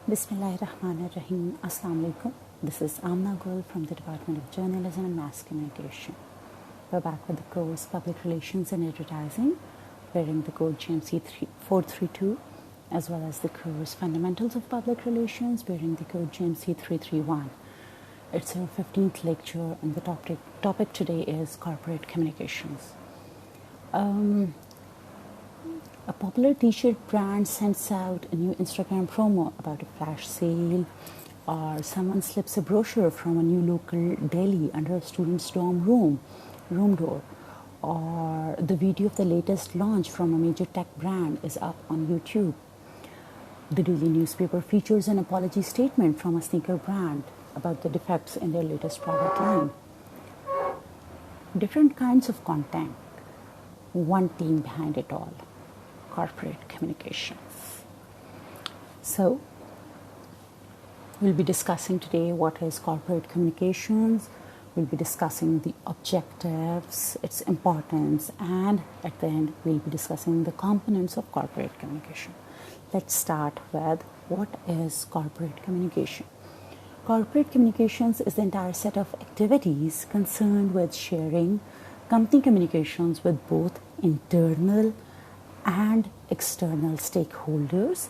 Bismillahirrahmanirrahim. Assalamu alaikum. This is Amna Gul from the Department of Journalism and Mass Communication. We're back with the course Public Relations and Advertising, wearing the code GMC 432, as well as the course Fundamentals of Public Relations, bearing the code GMC 331. It's our 15th lecture, and the topic today is corporate communications. A popular t-shirt brand sends out a new Instagram promo about a flash sale, or someone slips a brochure from a new local deli under a student's room door, or the video of the latest launch from a major tech brand is up on YouTube. The daily newspaper features an apology statement from a sneaker brand about the defects in their latest product line. Different kinds of content, one team behind it all: corporate communications. So, we'll be discussing today what is corporate communications. We'll be discussing the objectives, its importance, and at the end we'll be discussing the components of corporate communication. Let's start with what is corporate communication. Corporate communications is the entire set of activities concerned with sharing company communications with both internal and external stakeholders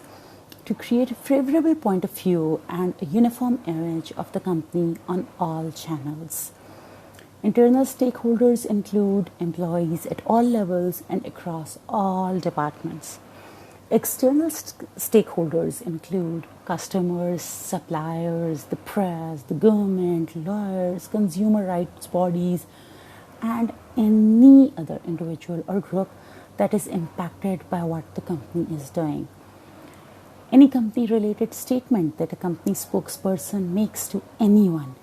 to create a favorable point of view and a uniform image of the company on all channels. Internal stakeholders include employees at all levels and across all departments. External stakeholders include customers, suppliers, the press, the government, lawyers, consumer rights bodies, and any other individual or group that is impacted by what the company is doing. Any company-related statement that a company spokesperson makes to anyone,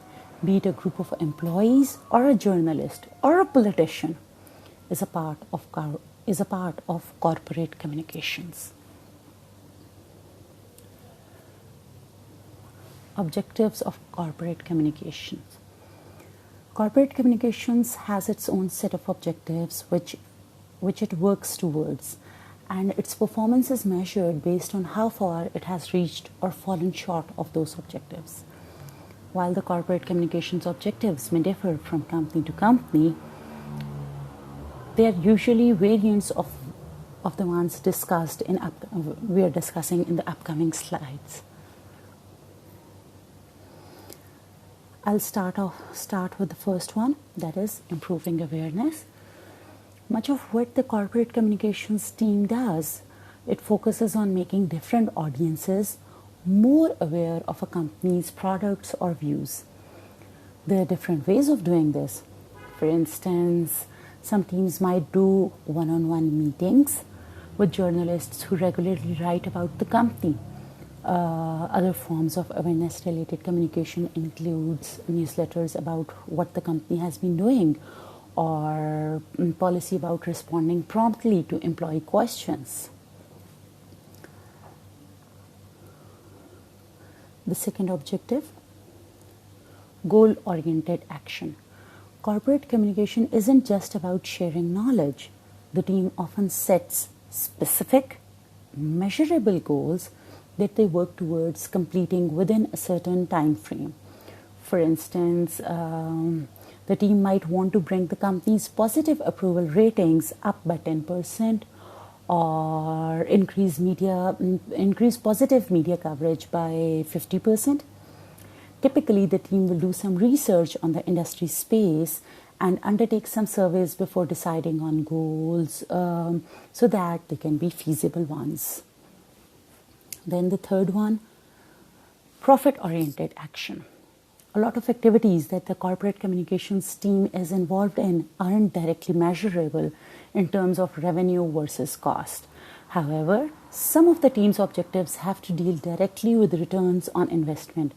be it a group of employees or a journalist or a politician, is a part of corporate communications. Objectives of corporate communications. Corporate communications has its own set of objectives which it works towards, and its performance is measured based on how far it has reached or fallen short of those objectives. While the corporate communications objectives may differ from company to company, they are usually variants of the ones we are discussing in the upcoming slides. I'll start with the first one, that is improving awareness. Much of what the corporate communications team does, it focuses on making different audiences more aware of a company's products or views. There are different ways of doing this. For instance, some teams might do one-on-one meetings with journalists who regularly write about the company. Other forms of awareness-related communication includes newsletters about what the company has been doing, or policy about responding promptly to employee questions. The second objective, goal-oriented action. Corporate communication isn't just about sharing knowledge. The team often sets specific, measurable goals that they work towards completing within a certain time frame. For instance, the team might want to bring the company's positive approval ratings up by 10%, or increase positive media coverage by 50%. Typically, the team will do some research on the industry space and undertake some surveys before deciding on goals so that they can be feasible ones. Then the third one, profit-oriented action. A lot of activities that the corporate communications team is involved in aren't directly measurable in terms of revenue versus cost. However, some of the team's objectives have to deal directly with returns on investment.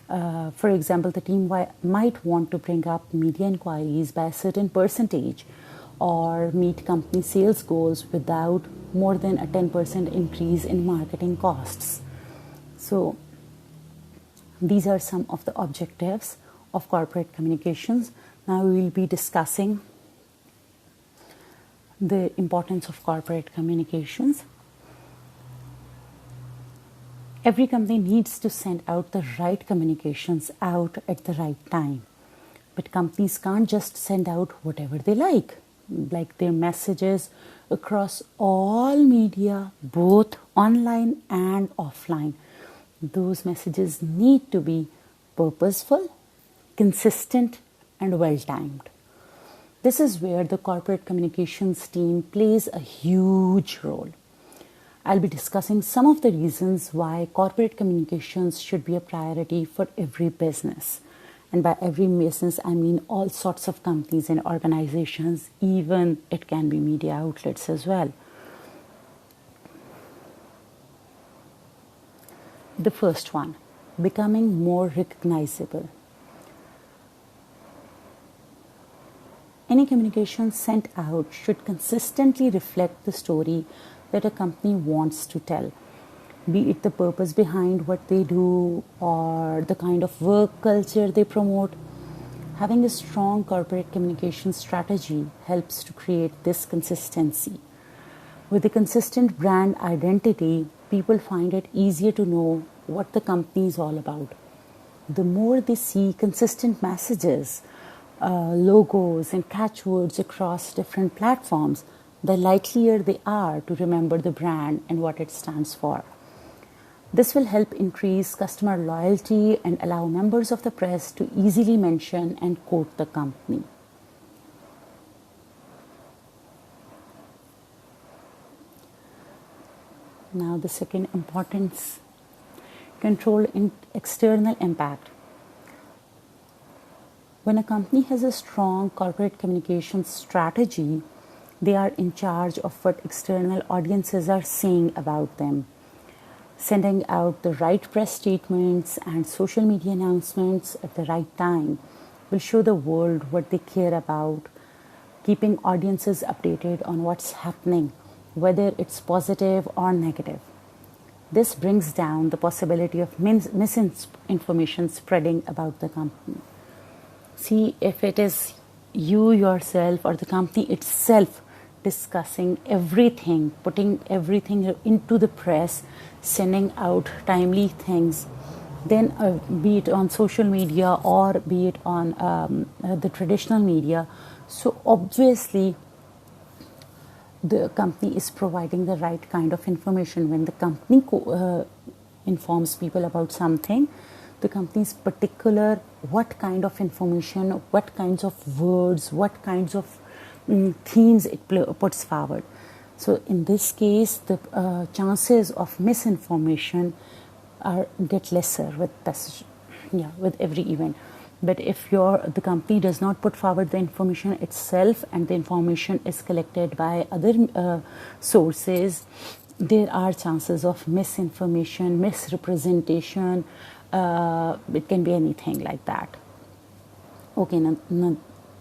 For example, the team might want to bring up media inquiries by a certain percentage, or meet company sales goals without more than a 10% increase in marketing costs. So, these are some of the objectives of corporate communications. Now we will be discussing the importance of corporate communications. Every company needs to send out the right communications out at the right time. But companies can't just send out whatever they like their messages across all media, both online and offline. Those messages need to be purposeful, consistent, and well timed. This is where the corporate communications team plays a huge role. I'll be discussing some of the reasons why corporate communications should be a priority for every business. And by every business, I mean all sorts of companies and organizations, even it can be media outlets as well. The first one, becoming more recognizable. Any communication sent out should consistently reflect the story that a company wants to tell, be it the purpose behind what they do or the kind of work culture they promote. Having a strong corporate communication strategy helps to create this consistency. With a consistent brand identity, people find it easier to know what the company is all about. The more they see consistent messages, logos and catchwords across different platforms, the likelier they are to remember the brand and what it stands for. This will help increase customer loyalty and allow members of the press to easily mention and quote the company. Now the second importance, control external impact. When a company has a strong corporate communications strategy, they are in charge of what external audiences are saying about them. Sending out the right press statements and social media announcements at the right time will show the world what they care about, keeping audiences updated on what's happening, whether it's positive or negative. This brings down the possibility of misinformation spreading about the company. See, if it is you yourself or the company itself discussing everything, putting everything into the press, sending out timely things, then be it on social media or be it on the traditional media, so obviously the company is providing the right kind of information. When the company informs people about something, the company is particular what kind of information, what kinds of words, what kinds of themes it puts forward. So in this case, the chances of misinformation get lesser with every event. But if the company does not put forward the information itself and the information is collected by other sources, there are chances of misinformation, misrepresentation. It can be anything like that. Okay, now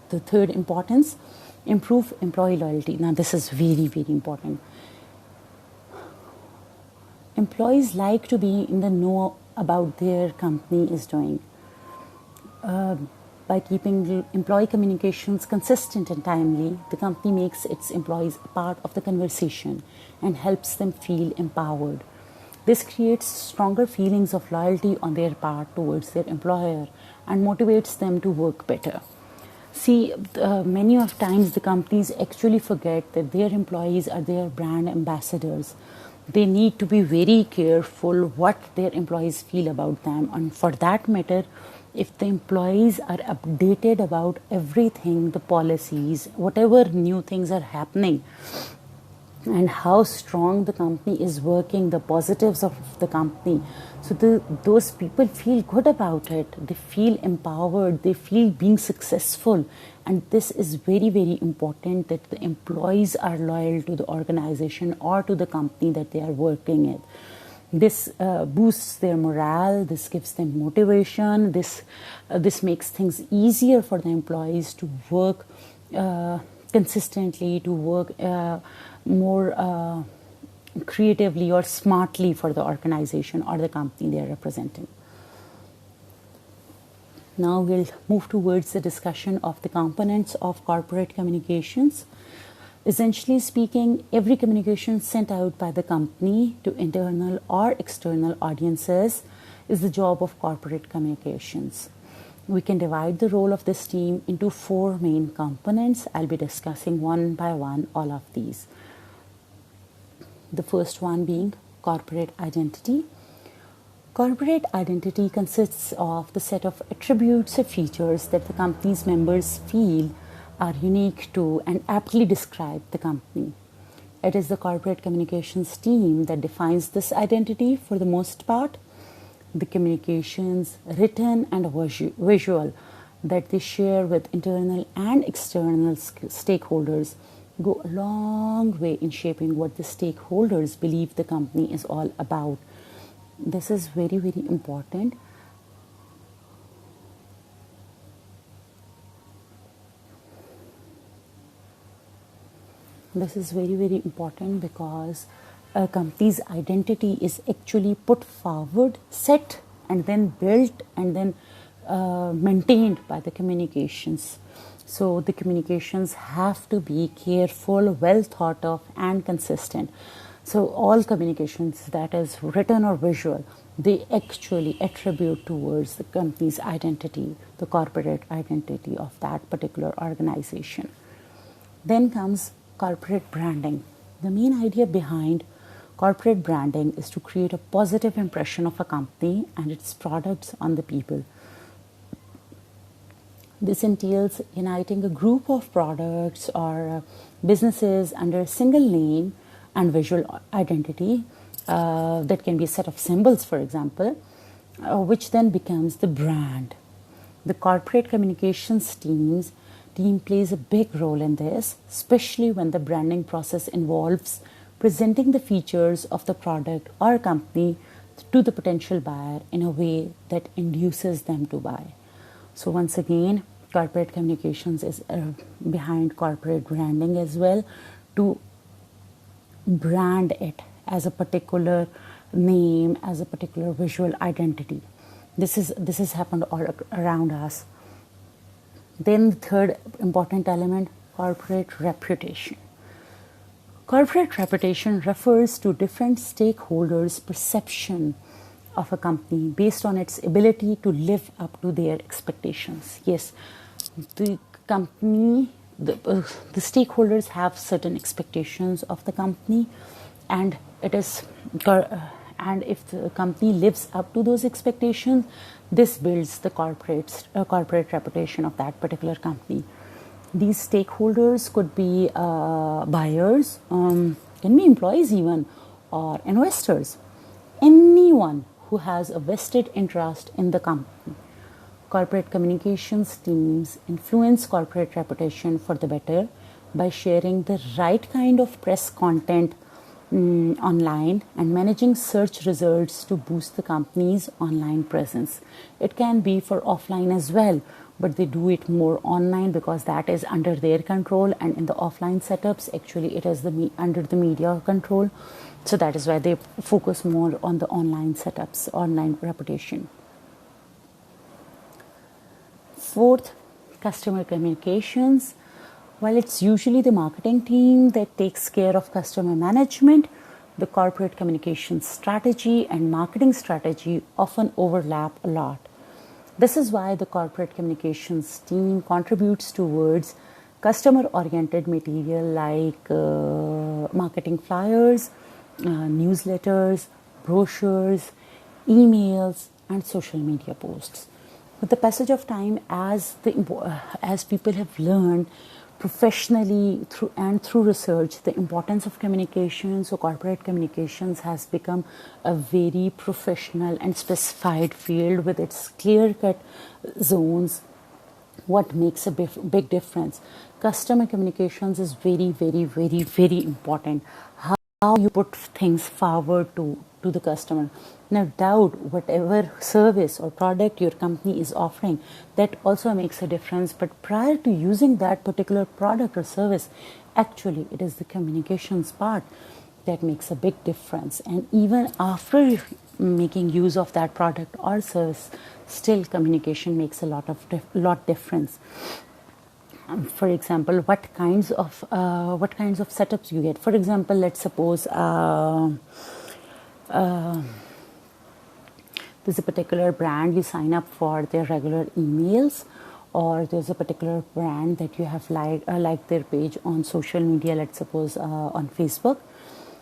the third importance, improve employee loyalty. Now this is very, very important. Employees like to be in the know about their company is doing. By keeping the employee communications consistent and timely, the company makes its employees a part of the conversation and helps them feel empowered. This creates stronger feelings of loyalty on their part towards their employer and motivates them to work better. See, many of times the companies actually forget that their employees are their brand ambassadors. They need to be very careful what their employees feel about them. And for that matter, if the employees are updated about everything, the policies, whatever new things are happening, and how strong the company is working, the positives of the company, so those people feel good about it. They feel empowered. They feel being successful. And this is very, very important that the employees are loyal to the organization or to the company that they are working at. This boosts their morale. This gives them motivation. This makes things easier for the employees to work consistently, to work more creatively or smartly for the organization or the company they are representing. Now we'll move towards the discussion of the components of corporate communications. Essentially speaking, every communication sent out by the company to internal or external audiences is the job of corporate communications. We can divide the role of this team into 4 main components. I'll be discussing one by one all of these. The first one being corporate identity. Corporate identity consists of the set of attributes or features that the company's members feel are unique to and aptly describe the company. It is the corporate communications team that defines this identity for the most part. The communications, written and visual, that they share with internal and external stakeholders go a long way in shaping what the stakeholders believe the company is all about. This is very, very important. This is very, very important because a company's identity is actually put forward, set, and then built, and then maintained by the communications. So the communications have to be careful, well thought of, and consistent. So all communications, that is written or visual, they actually attribute towards the company's identity, the corporate identity of that particular organization. Then comes corporate branding. The main idea behind corporate branding is to create a positive impression of a company and its products on the people. This entails uniting a group of products or businesses under a single name and visual identity. That can be a set of symbols, for example, which then becomes the brand. The corporate communications team plays a big role in this, especially when the branding process involves presenting the features of the product or company to the potential buyer in a way that induces them to buy. So once again, corporate communications is behind corporate branding as well, to brand it as a particular name, as a particular visual identity. This has happened all around us. Then the third important element, corporate reputation. Corporate reputation refers to different stakeholders' perception of a company based on its ability to live up to their expectations. Yes, the company, the stakeholders have certain expectations of the company, and if the company lives up to those expectations, this builds the corporate reputation of that particular company. These stakeholders could be buyers, can be employees even, or investors. Anyone who has a vested interest in the company. Corporate communications teams influence corporate reputation for the better by sharing the right kind of press content online and managing search results to boost the company's online presence. It can be for offline as well, but they do it more online because that is under their control, and in the offline setups actually it is under the media control. So that is why they focus more on the online setups, online reputation. Fourth, customer communications. While it's usually the marketing team that takes care of customer management, the corporate communications strategy and marketing strategy often overlap a lot. This is why the corporate communications team contributes towards customer-oriented material like marketing flyers, newsletters, brochures, emails, and social media posts. With the passage of time, as people have learned professionally through research the importance of communication, so corporate communications has become a very professional and specified field with its clear-cut zones. What makes a big difference? Customer communications is very, very, very, very important. How you put things forward to the customer. No doubt, whatever service or product your company is offering, that also makes a difference. But prior to using that particular product or service, actually it is the communications part that makes a big difference. And even after making use of that product or service, still communication makes a lot difference. For example, what kinds of setups you get. For example, let's suppose there's a particular brand you sign up for their regular emails, or there's a particular brand that you have liked their page on social media, let's suppose on Facebook.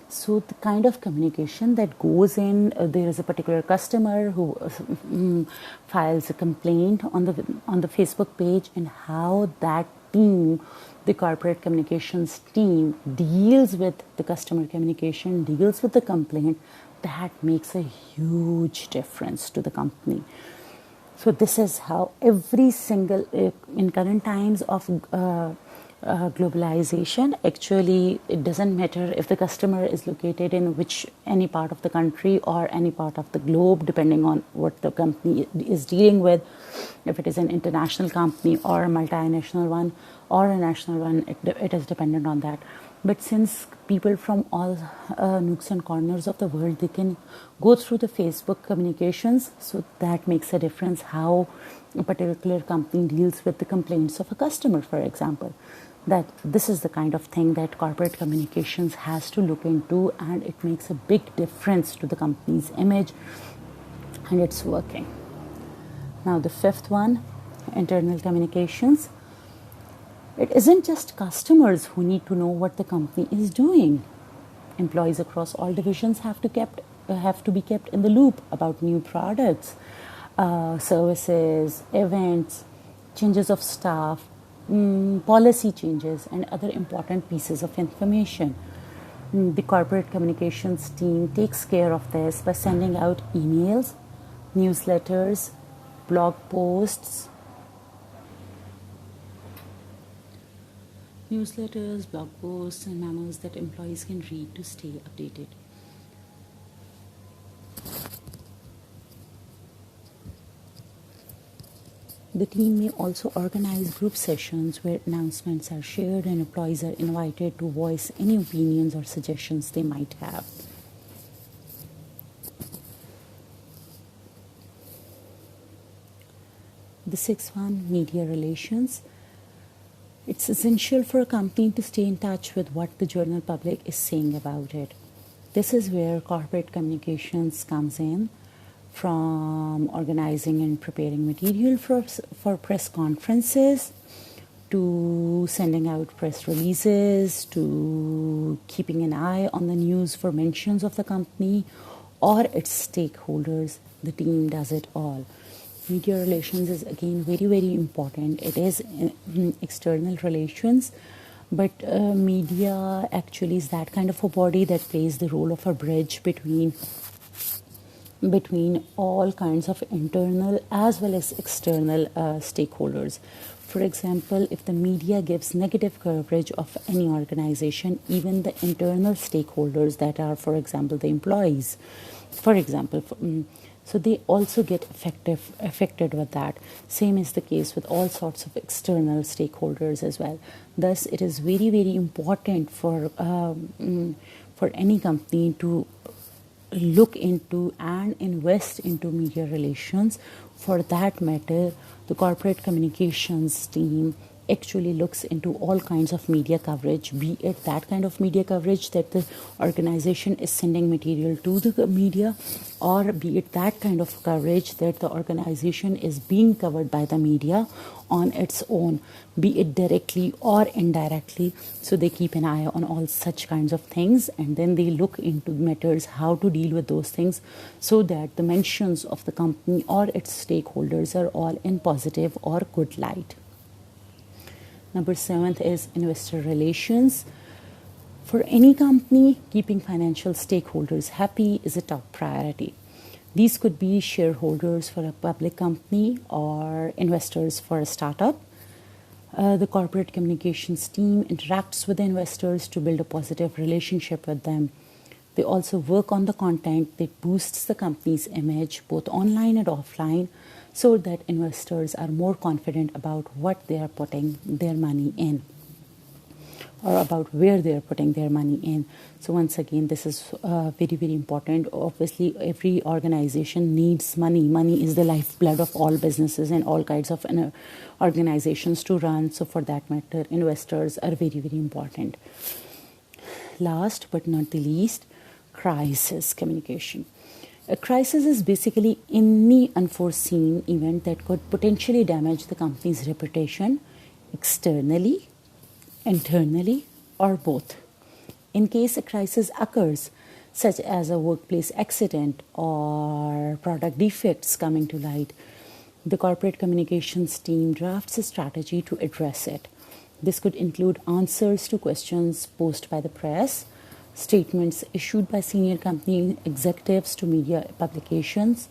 So the kind of communication that goes in, there is a particular customer who files a complaint on the Facebook page, and how that team, the corporate communications team, deals with the customer communication, deals with the complaint, that makes a huge difference to the company. So this is how every single, in current times of globalization, actually it doesn't matter if the customer is located in any part of the country or any part of the globe, depending on what the company is dealing with. If it is an international company or a multinational one or a national one, it is dependent on that. But since people from all nooks and corners of the world, they can go through the Facebook communications, so that makes a difference how a particular company deals with the complaints of a customer, for example. That this is the kind of thing that corporate communications has to look into, and it makes a big difference to the company's image, and it's working. Now the fifth one, internal communications. It isn't just customers who need to know what the company is doing. Employees across all divisions have to be kept in the loop about new products, services, events, changes of staff, policy changes, and other important pieces of information. The corporate communications team takes care of this by sending out emails, newsletters, blog posts, and memos that employees can read to stay updated. The team may also organize group sessions where announcements are shared and employees are invited to voice any opinions or suggestions they might have. The sixth one, media relations. It's essential for a company to stay in touch with what the general public is saying about it. This is where corporate communications comes in, from organizing and preparing material for press conferences, to sending out press releases, to keeping an eye on the news for mentions of the company or its stakeholders. The team does it all. Media relations is again very, very important. It is external relations, but media actually is that kind of a body that plays the role of a bridge between all kinds of internal as well as external stakeholders. For example, if the media gives negative coverage of any organization, even the internal stakeholders that are, for example, the employees, for example, so they also get affected with that. Same is the case with all sorts of external stakeholders as well. Thus, it is very, very important for any company to look into and invest into media relations. For that matter, the corporate communications team actually looks into all kinds of media coverage, be it that kind of media coverage that the organization is sending material to the media, or be it that kind of coverage that the organization is being covered by the media on its own, be it directly or indirectly. So they keep an eye on all such kinds of things, and then they look into matters how to deal with those things so that the mentions of the company or its stakeholders are all in positive or good light. Number 7 is investor relations. For any company, keeping financial stakeholders happy is a top priority. These could be shareholders for a public company or investors for a startup. The corporate communications team interacts with the investors to build a positive relationship with them. They also work on the content that boosts the company's image, both online and offline, so that investors are more confident about what they are putting their money in. or about where they're putting their money in. So once again, this is very, very important. Obviously, every organization needs money. Money is the lifeblood of all businesses and all kinds of organizations to run. So for that matter, investors are very, very important. Last but not the least, crisis communication. A crisis is basically any unforeseen event that could potentially damage the company's reputation externally, internally, or both. In case a crisis occurs, such as a workplace accident or product defects coming to light, the corporate communications team drafts a strategy to address it. This could include answers to questions posed by the press, statements issued by senior company executives to media publications,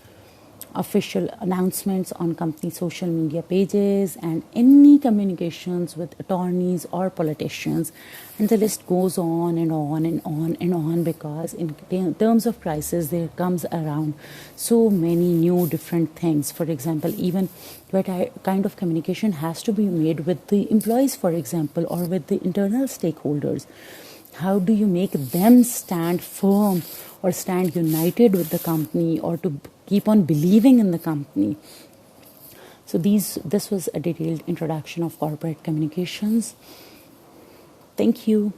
official announcements on company social media pages, and any communications with attorneys or politicians. And the list goes on and on and on and on, because in terms of crisis, there comes around so many new different things. For example, even what kind of communication has to be made with the employees, for example, or with the internal stakeholders. How do you make them stand firm or stand united with the company, or to keep on believing in the company? So this was a detailed introduction of corporate communications. Thank you.